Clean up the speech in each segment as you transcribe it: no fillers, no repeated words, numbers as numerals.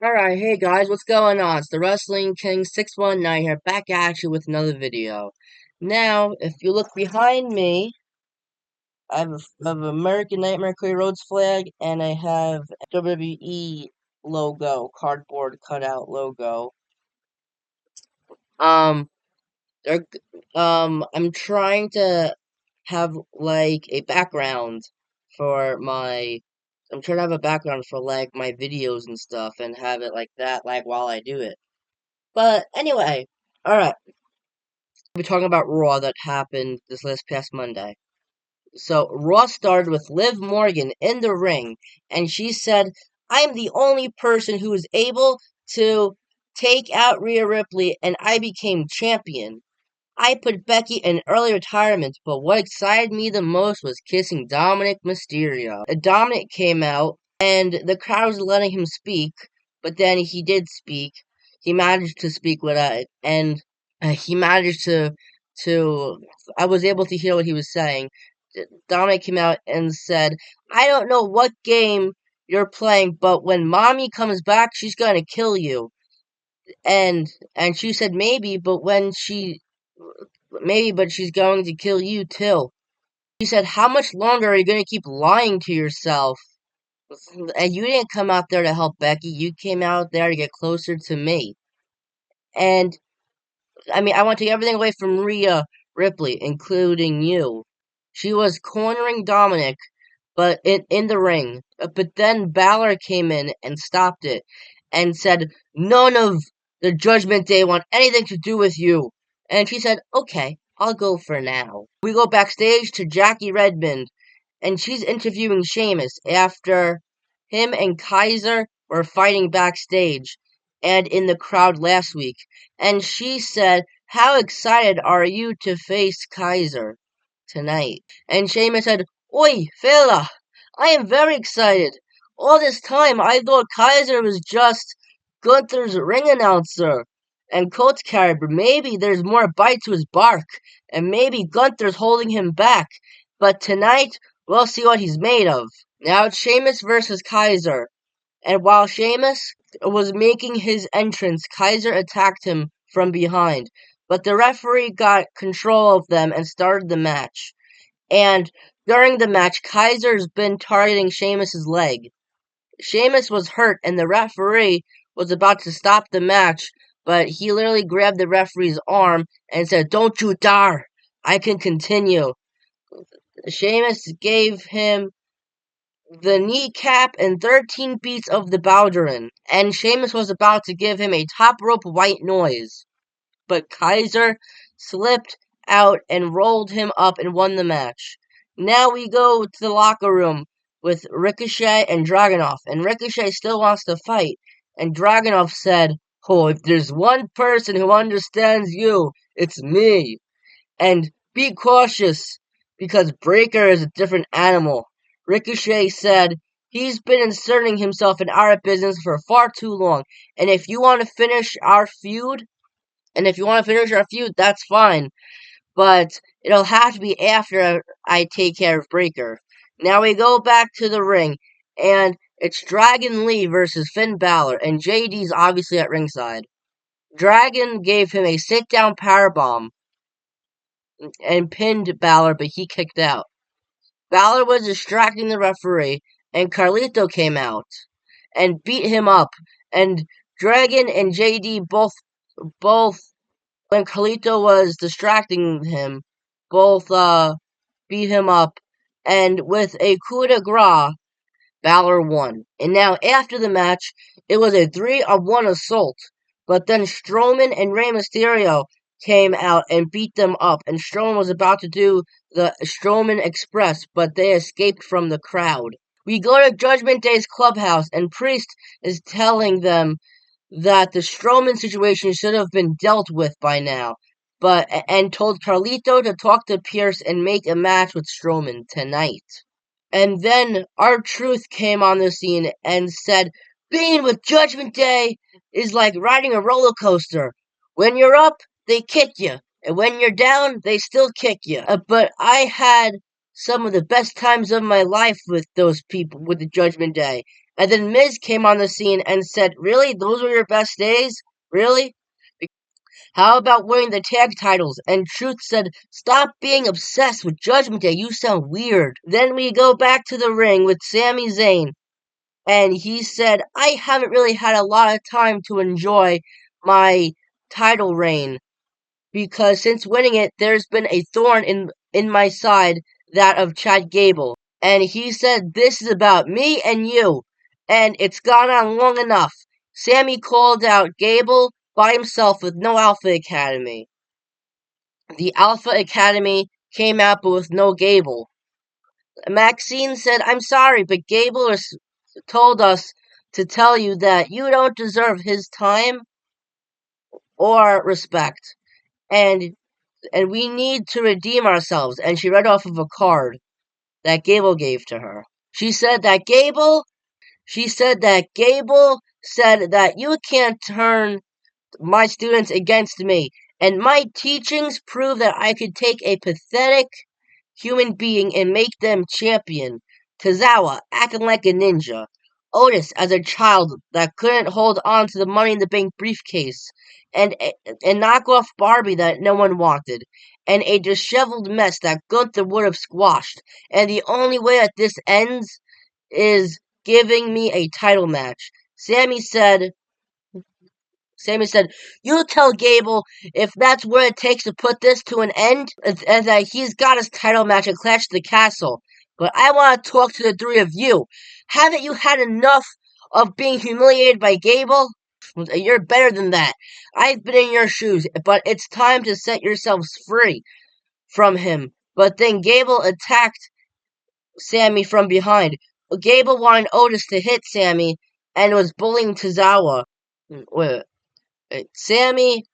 Alright, hey guys, what's going on? It's the Wrestling King 619 here, back at you with another video. Now, if you look behind me, I have American Nightmare Cody Rhodes flag, and I have WWE logo, cardboard cutout logo. Um, they're, I'm trying to have, like, a background for my I'm trying to have a background for, like, my videos and stuff, and have it like that, like, while I do it. But anyway, alright, we're talking about Raw that happened this last past Monday. So, Raw started with Liv Morgan in the ring, and she said, I'm the only person who was able to take out Rhea Ripley, and I became champion. I put Becky in early retirement, but what excited me the most was kissing Dominic Mysterio. Dominic came out, and the crowd was letting him speak, but then he did speak. He managed to speak with and he managed to. I was able to hear what he was saying. Dominic came out and said, "I don't know what game you're playing, but when mommy comes back, she's gonna kill you." And and she said maybe, but she's going to kill you too. She said, how much longer are you going to keep lying to yourself? And you didn't come out there to help Becky. You came out there to get closer to me. And, I mean, I want to take everything away from Rhea Ripley, including you. She was cornering Dominic, but in the ring. But then Balor came in and stopped it and said, none of the Judgment Day want anything to do with you. And she said, okay, I'll go for now. We go backstage to Jackie Redmond, and she's interviewing Sheamus after him and Kaiser were fighting backstage and in the crowd last week. And she said, how excited are you to face Kaiser tonight? And Sheamus said, oi, fella, I am very excited. All this time I thought Kaiser was just Gunther's ring announcer and coach carrier, but maybe there's more bite to his bark, and maybe Gunther's holding him back. But tonight, we'll see what he's made of. Now it's Sheamus versus Kaiser, and while Sheamus was making his entrance, Kaiser attacked him from behind, but the referee got control of them and started the match. And during the match, Kaiser's been targeting Sheamus's leg. Sheamus was hurt, and the referee was about to stop the match, but he literally grabbed the referee's arm and said, don't you dare! I can continue. Sheamus gave him the kneecap and 13 beats of the Bowderin, and Sheamus was about to give him a top rope white noise. But Kaiser slipped out and rolled him up and won the match. Now we go to the locker room with Ricochet and Dragunov, and Ricochet still wants to fight, and Dragunov said, oh, if there's one person who understands you, it's me. And be cautious, because Breakker is a different animal. Ricochet said, he's been inserting himself in our business for far too long, and if you want to finish our feud, that's fine. But it'll have to be after I take care of Breakker. Now we go back to the ring, and it's Dragon Lee versus Finn Balor, and JD's obviously at ringside. Dragon gave him a sit-down powerbomb and pinned Balor, but he kicked out. Balor was distracting the referee, and Carlito came out and beat him up. And Dragon and JD both when Carlito was distracting him, both beat him up, and with a coup de grace, Balor won. And now after the match, it was a 3-on-1 assault, but then Strowman and Rey Mysterio came out and beat them up, and Strowman was about to do the Strowman Express, but they escaped from the crowd. We go to Judgment Day's clubhouse, and Priest is telling them that the Strowman situation should have been dealt with by now, and told Carlito to talk to Pierce and make a match with Strowman tonight. And then R-Truth came on the scene and said, being with Judgment Day is like riding a roller coaster. When you're up, they kick you, and when you're down, they still kick you. But I had some of the best times of my life with those people, with the Judgment Day. And then Miz came on the scene and said, "Really? Those were your best days? Really? How about winning the tag titles?" And Truth said, "Stop being obsessed with Judgment Day. You sound weird." Then we go back to the ring with Sami Zayn. And he said, "I haven't really had a lot of time to enjoy my title reign because since winning it, there's been a thorn in my side, that of Chad Gable." And he said, "This is about me and you, and it's gone on long enough." Sammy called out Gable by himself with no Alpha Academy. The Alpha Academy came out but with no Gable. Maxine said, "I'm sorry, but Gable told us to tell you that you don't deserve his time or respect, and we need to redeem ourselves." And she read off of a card that Gable gave to her. She said that Gable said that you can't turn my students against me, and my teachings prove that I could take a pathetic human being and make them champion. Tozawa acting like a ninja. Otis as a child that couldn't hold on to the Money in the Bank briefcase. And knockoff Barbie that no one wanted. And a disheveled mess that Gunther would have squashed. And the only way that this ends is giving me a title match. Sammy said, "You tell Gable if that's what it takes to put this to an end, and that he's got his title match at Clash of the Castle. But I want to talk to the three of you. Haven't you had enough of being humiliated by Gable? You're better than that. I've been in your shoes, but it's time to set yourselves free from him." But then Gable attacked Sammy from behind. Gable wanted Otis to hit Sammy and was bullying Tozawa. Wait, Sammy.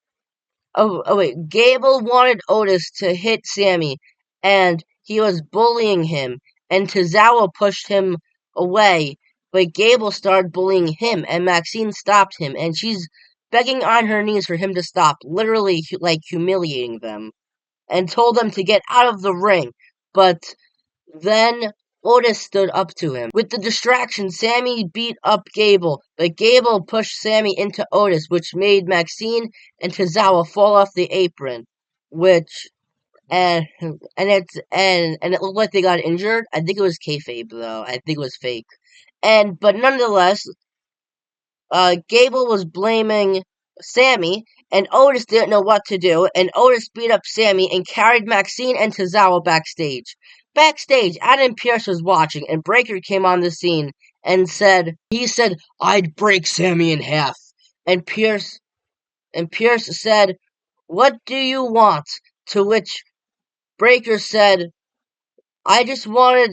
Wait. Gable wanted Otis to hit Sammy, and he was bullying him, and Tozawa pushed him away, but Gable started bullying him, and Maxine stopped him, and she's begging on her knees for him to stop, literally, like, humiliating them, and told them to get out of the ring, but then Otis stood up to him. With the distraction, Sammy beat up Gable, but Gable pushed Sammy into Otis, which made Maxine and Tozawa fall off the apron. Which and it looked like they got injured. I think it was kayfabe though. I think it was fake. But nonetheless, Gable was blaming Sammy, and Otis didn't know what to do, and Otis beat up Sammy and carried Maxine and Tozawa backstage. Backstage, Adam Pearce was watching, and Breaker came on the scene and said, "I'd break Sammy in half." And Pearce said, "What do you want?" To which Breaker said, "I just wanted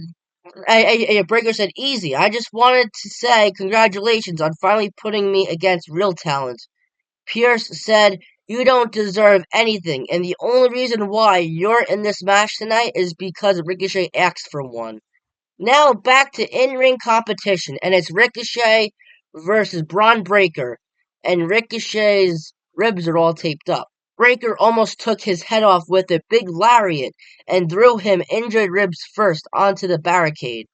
Breaker said, "Easy. I just wanted to say congratulations on finally putting me against real talent." Pearce said, "You don't deserve anything, and the only reason why you're in this match tonight is because Ricochet asked for one." Now back to in-ring competition, and it's Ricochet versus Braun Breaker, and Ricochet's ribs are all taped up. Breaker almost took his head off with a big lariat and threw him injured ribs first onto the barricade.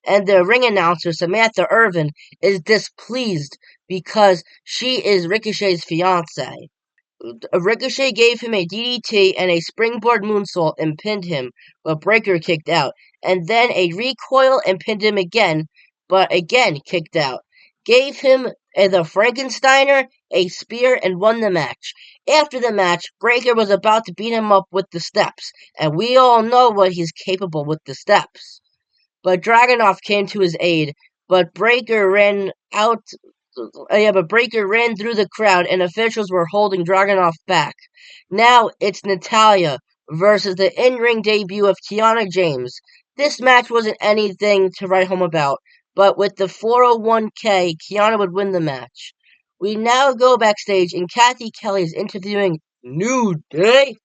And the ring announcer, Samantha Irvin, is displeased because she is Ricochet's fiance. Ricochet gave him a DDT and a springboard moonsault and pinned him, but Breaker kicked out. And then a recoil and pinned him again, but again kicked out. Gave him the Frankensteiner, a spear, and won the match. After the match, Breaker was about to beat him up with the steps, and we all know what he's capable with the steps. But Dragunov came to his aid, but Breaker ran out. But Breaker ran through the crowd, and officials were holding Dragunov back. Now it's Natalya versus the in-ring debut of Kiana James. This match wasn't anything to write home about, but with the 401k, Kiana would win the match. We now go backstage, and Kathy Kelly is interviewing New Day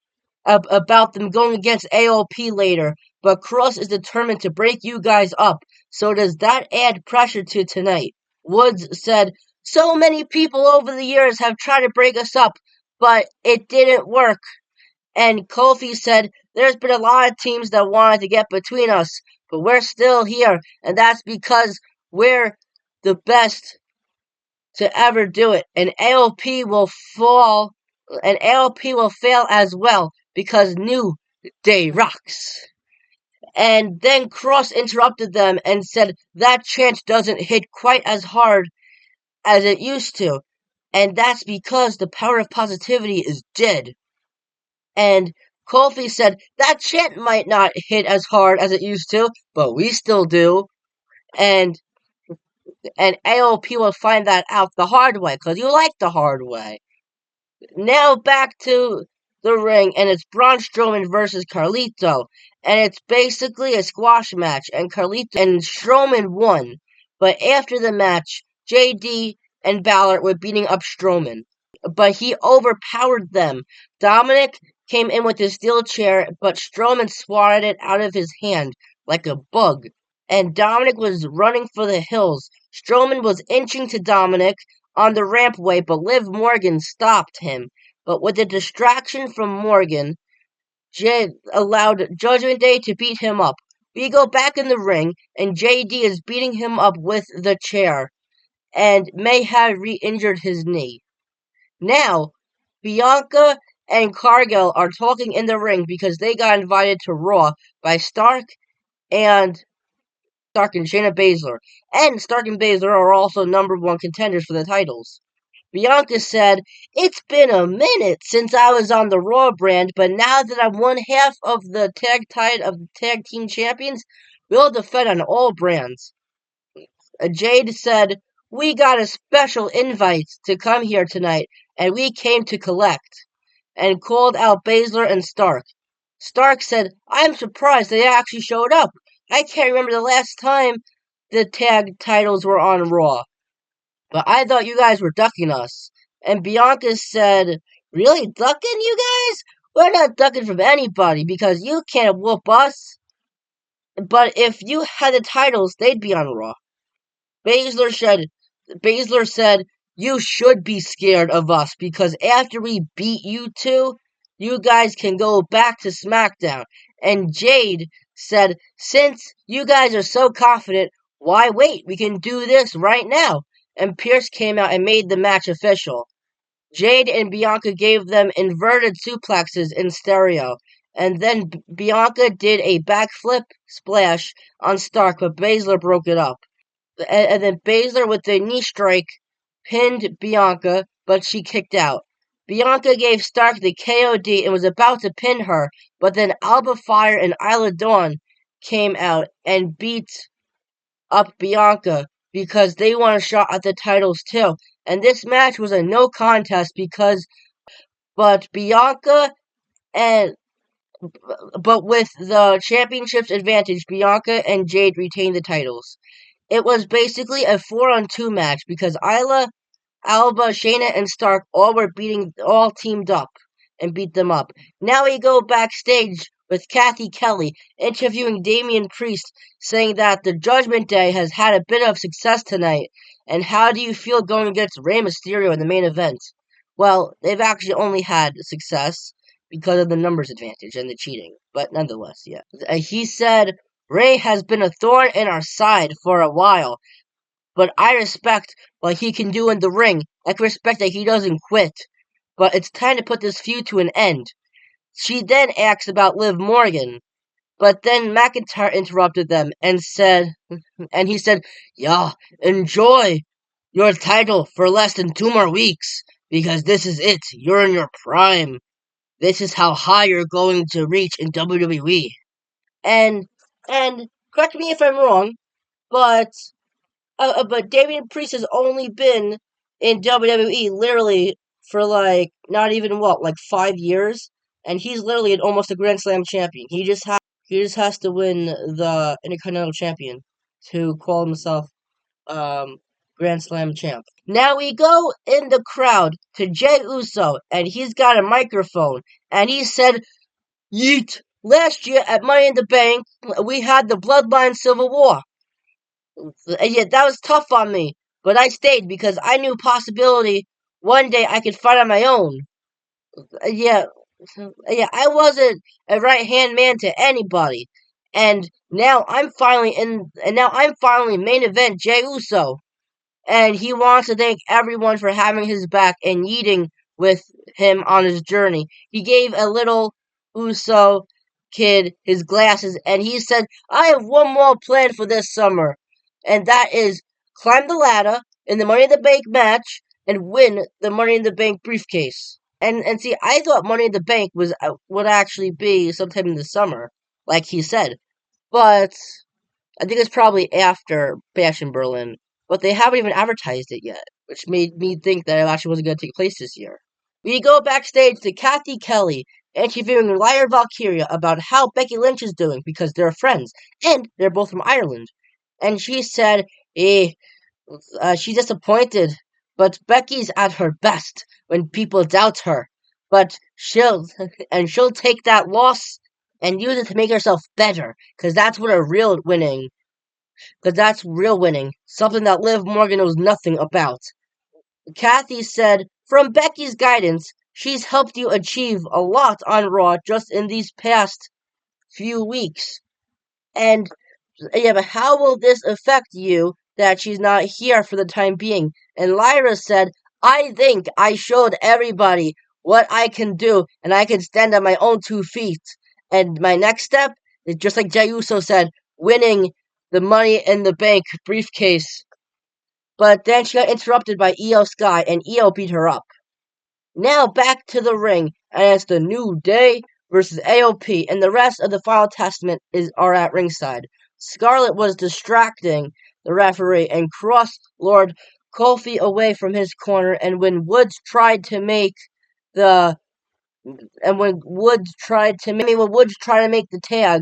about them going against AOP later, but Cross is determined to break you guys up, so does that add pressure to tonight? Woods said, "So many people over the years have tried to break us up, but it didn't work." And Kofi said, "There's been a lot of teams that wanted to get between us, but we're still here, and that's because we're the best to ever do it, and AOP will fall, and AOP will fail as well because New Day rocks. And then Cross interrupted them and said that chant doesn't hit quite as hard as it used to, and that's because the power of positivity is dead. And Kofi said that chant might not hit as hard as it used to, but we still do. And AOP will find that out the hard way, because you like the hard way. Now back to the ring, and it's Braun Strowman versus Carlito. And it's basically a squash match, and Strowman won. But after the match, JD and Balor were beating up Strowman. But he overpowered them. Dominic came in with his steel chair, but Strowman swatted it out of his hand like a bug. And Dominic was running for the hills. Strowman was inching to Dominic on the rampway, but Liv Morgan stopped him. But with a distraction from Morgan, Jay allowed Judgment Day to beat him up. We go back in the ring, and JD is beating him up with the chair, and may have re-injured his knee. Now, Bianca and Cargill are talking in the ring because they got invited to Raw by Stark and Shayna Baszler. And Stark and Baszler are also #1 contenders for the titles. Bianca said, "It's been a minute since I was on the Raw brand, but now that I'm one half of the tag team champions, we'll defend on all brands." Jade said, "We got a special invite to come here tonight, and we came to collect," and called out Baszler and Stark. Stark said, "I'm surprised they actually showed up. I can't remember the last time the tag titles were on Raw. But I thought you guys were ducking us." And Bianca said, "Really ducking you guys? We're not ducking from anybody because you can't whoop us. But if you had the titles, they'd be on Raw." Baszler said, "You should be scared of us because after we beat you two, you guys can go back to SmackDown." And Jade said, "Since you guys are so confident, why wait? We can do this right now." And Pierce came out and made the match official. Jade and Bianca gave them inverted suplexes in stereo. And then Bianca did a backflip splash on Stark, but Baszler broke it up. And then Baszler with the knee strike pinned Bianca, but she kicked out. Bianca gave Stark the KOD and was about to pin her, but then Alba Fire and Isla Dawn came out and beat up Bianca because they want a shot at the titles too. And this match was a no contest but Bianca and but with the championship's advantage, Bianca and Jade retained the titles. It was basically a 4-on-2 match because Isla, Alba, Shayna, and Stark all teamed up and beat them up. Now we go backstage with Kathy Kelly interviewing Damian Priest, saying that the Judgment Day has had a bit of success tonight. And how do you feel going against Rey Mysterio in the main event? Well, they've actually only had success because of the numbers advantage and the cheating, but nonetheless, yeah. He said, "Rey has been a thorn in our side for a while, but I respect what he can do in the ring. I can respect that he doesn't quit. But it's time to put this feud to an end." She then asked about Liv Morgan, but then McIntyre interrupted them and he said, "Yeah, enjoy your title for less than 2 more weeks, because this is it. You're in your prime. This is how high you're going to reach in WWE." And correct me if I'm wrong, but Damian Priest has only been in WWE literally for not even 5 years, and he's literally almost a Grand Slam champion. He just has to win the Intercontinental Champion to call himself Grand Slam champ. Now we go in the crowd to Jey Uso, and he's got a microphone, and he said, "Yeet! Last year at Money in the Bank, we had the Bloodline Civil War. Yeah, that was tough on me, but I stayed because I knew possibility one day I could fight on my own. Yeah, I wasn't a right-hand man to anybody, and now I'm finally main event Jey Uso." and he wants to thank everyone for having his back and eating with him on his journey. He gave a little Uso kid his glasses, and he said, "I have one more plan for this summer, and that is climb the ladder in the Money in the Bank match and win the Money in the Bank briefcase." And see, I thought Money in the Bank was would actually be sometime in the summer, like he said, but I think it's probably after Bash in Berlin. But they haven't even advertised it yet, which made me think that it actually wasn't going to take place this year. We go backstage to Kathy Kelly interviewing Lyra Valkyria about how Becky Lynch is doing because they're friends and they're both from Ireland. And she said, she's disappointed, but Becky's at her best when people doubt her. But she'll take that loss and use it to make herself better, because that's what a real winning. Because that's real winning, something that Liv Morgan knows nothing about. Kathy said, "From Becky's guidance, she's helped you achieve a lot on Raw just in these past few weeks. And yeah, but how will this affect you that she's not here for the time being?" And Lyra said, "I think I showed everybody what I can do, and I can stand on my own 2 feet. And my next step is just like Jey Uso said, winning the Money in the Bank briefcase." But then she got interrupted by Io Sky, and Io beat her up. Now back to the ring, and it's the New Day versus AOP, and the rest of the Final Testament are at ringside. Scarlett was distracting the referee and crossed Lord Kofi away from his corner, and when Woods tried to make the tag,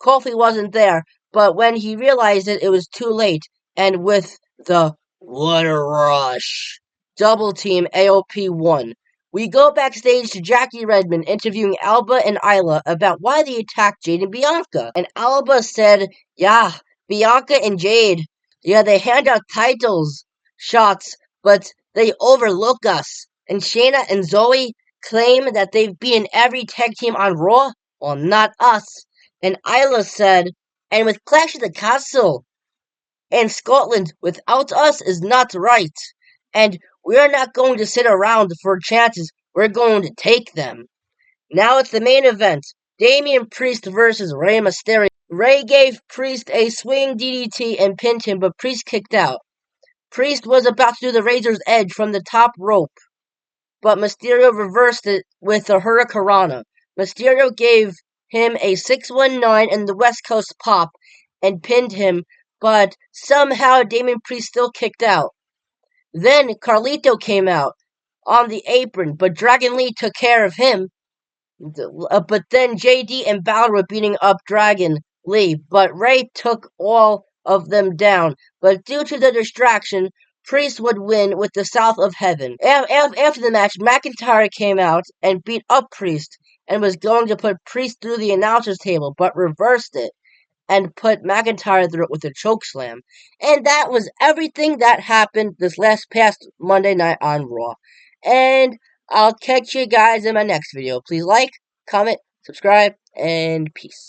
Kofi wasn't there, but when he realized it was too late, and with the "What a Rush" double team, AOP won. We go backstage to Jackie Redmond interviewing Alba and Isla about why they attacked Jade and Bianca. And Alba said, "Yeah, Bianca and Jade, yeah, they hand out titles shots, but they overlook us. And Shayna and Zoe claim that they've beaten every tag team on Raw? Well, not us." And Isla said, "And with Clash of the Castle and Scotland without us is not right. And we're not going to sit around for chances, we're going to take them." Now it's the main event. Damian Priest versus Rey Mysterio. Rey gave Priest a swing DDT and pinned him, but Priest kicked out. Priest was about to do the Razor's Edge from the top rope, but Mysterio reversed it with a Hurricanrana. Mysterio gave him a 619 in the West Coast pop and pinned him, but somehow Damian Priest still kicked out. Then Carlito came out on the apron, but Dragon Lee took care of him. But then JD and Balor were beating up Dragon Lee, but Rey took all of them down. But due to the distraction, Priest would win with the South of Heaven. After the match, McIntyre came out and beat up Priest and was going to put Priest through the announcer's table, but reversed it and put McIntyre through it with a chokeslam. And that was everything that happened this past Monday night on Raw. And I'll catch you guys in my next video. Please like, comment, subscribe, and peace.